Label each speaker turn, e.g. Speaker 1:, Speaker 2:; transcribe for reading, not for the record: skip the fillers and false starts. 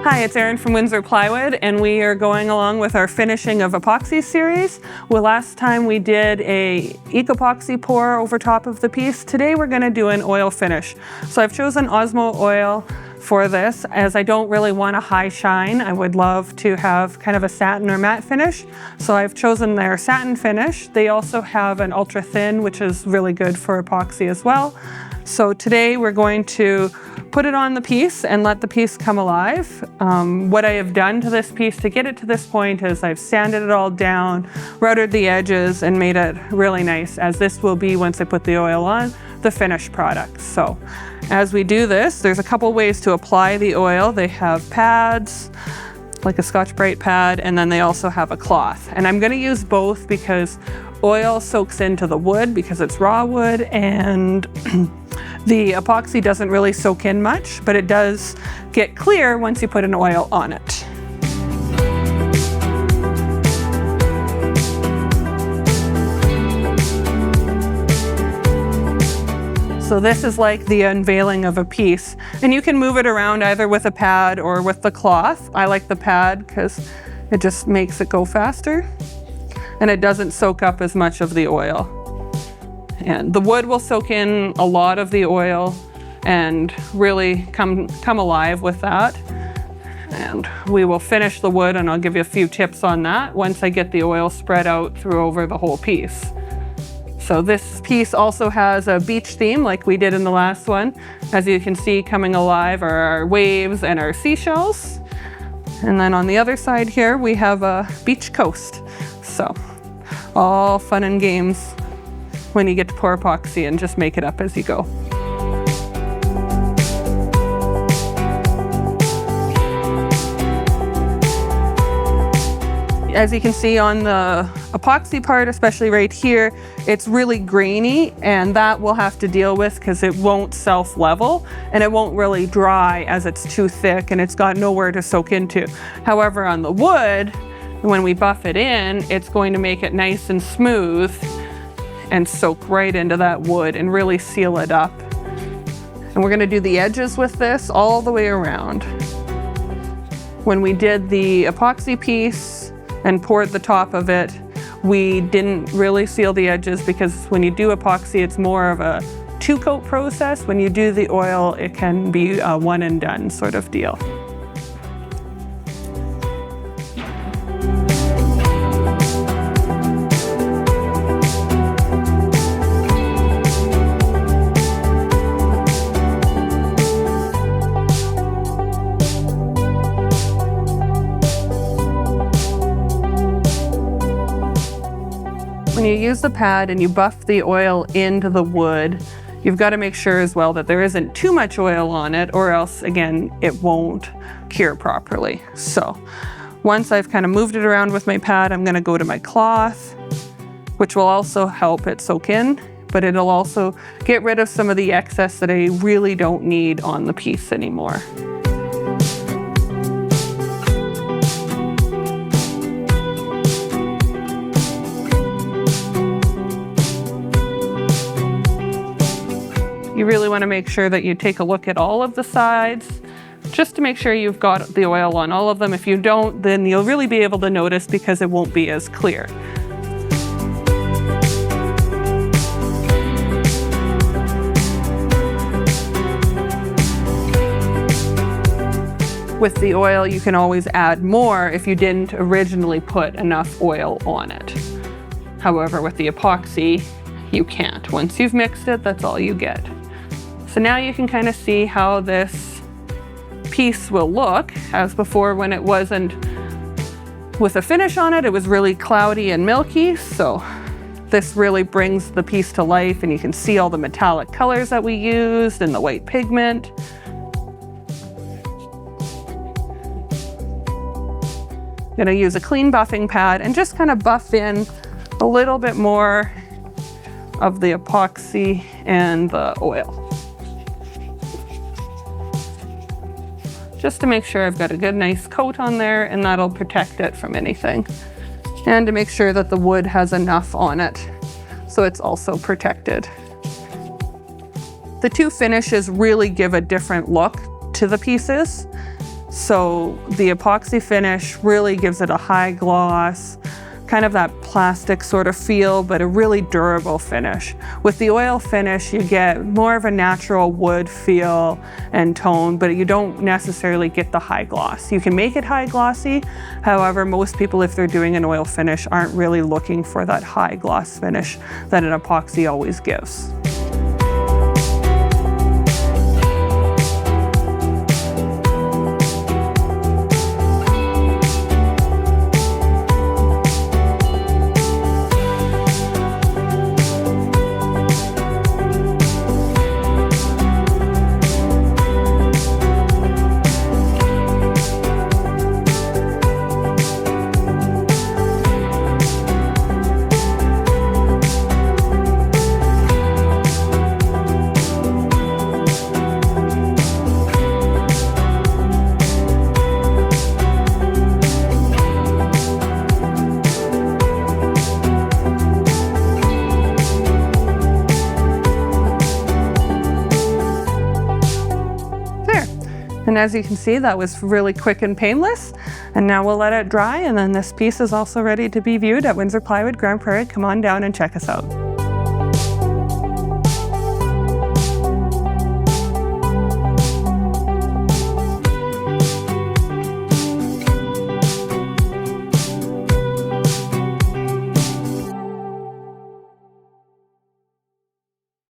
Speaker 1: Hi, it's Erin from Windsor Plywood, and we are going along with our finishing of epoxy series. Well, last time we did a epoxy pour over top of the piece. Today we're going to do an oil finish. So I've chosen Osmo oil for this, as I don't really want a high shine. I would love to have kind of a satin or matte finish. So I've chosen their satin finish. They also have an ultra thin, which is really good for epoxy as well. So today we're going to put it on the piece and let the piece come alive. What I have done to this piece to get it to this point is I've sanded it all down, routed the edges, and made it really nice, as this will be, once I put the oil on, the finished product. So as we do this, there's a couple ways to apply the oil. They have pads, like a Scotch-Brite pad, and then they also have a cloth. And I'm going to use both because oil soaks into the wood because it's raw wood, and the epoxy doesn't really soak in much, but it does get clear once you put an oil on it. So this is like the unveiling of a piece, and you can move it around either with a pad or with the cloth. I like the pad because it just makes it go faster, and it doesn't soak up as much of the oil. And the wood will soak in a lot of the oil and really come alive with that. And we will finish the wood, and I'll give you a few tips on that once I get the oil spread out through over the whole piece. So this piece also has a beach theme like we did in the last one. As you can see, coming alive are our waves and our seashells. And then on the other side here, we have a beach coast. So all fun and games when you get to pour epoxy and just make it up as you go. As you can see on the epoxy part, especially right here, it's really grainy, and that we'll have to deal with because it won't self-level and it won't really dry as it's too thick and it's got nowhere to soak into. However, on the wood, when we buff it in, it's going to make it nice and smooth and soak right into that wood and really seal it up. And we're going to do the edges with this all the way around. When we did the epoxy piece and poured the top of it, we didn't really seal the edges because when you do epoxy, it's more of a two-coat process. When you do the oil, it can be a one and done sort of deal. When you use the pad and you buff the oil into the wood, you've got to make sure as well that there isn't too much oil on it, or else, again, it won't cure properly. So once I've kind of moved it around with my pad, I'm going to go to my cloth, which will also help it soak in, but it'll also get rid of some of the excess that I really don't need on the piece anymore. You really want to make sure that you take a look at all of the sides, just to make sure you've got the oil on all of them. If you don't, then you'll really be able to notice because it won't be as clear. With the oil, you can always add more if you didn't originally put enough oil on it. However, with the epoxy, you can't. Once you've mixed it, that's all you get. So now you can kind of see how this piece will look. As before, when it wasn't with a finish on it, it was really cloudy and milky. So this really brings the piece to life, and you can see all the metallic colors that we used and the white pigment. I'm gonna use a clean buffing pad and just kind of buff in a little bit more of the epoxy and the oil. Just to make sure I've got a good nice coat on there, and that'll protect it from anything. And to make sure that the wood has enough on it so it's also protected. The two finishes really give a different look to the pieces. So the epoxy finish really gives it a high gloss, kind of that plastic sort of feel, but a really durable finish. With the oil finish, you get more of a natural wood feel and tone, but you don't necessarily get the high gloss. You can make it high glossy. However, most people, if they're doing an oil finish, aren't really looking for that high gloss finish that an epoxy always gives. And as you can see, that was really quick and painless. And now we'll let it dry, and then this piece is also ready to be viewed at Windsor Plywood, Grand Prairie. Come on down and check us out.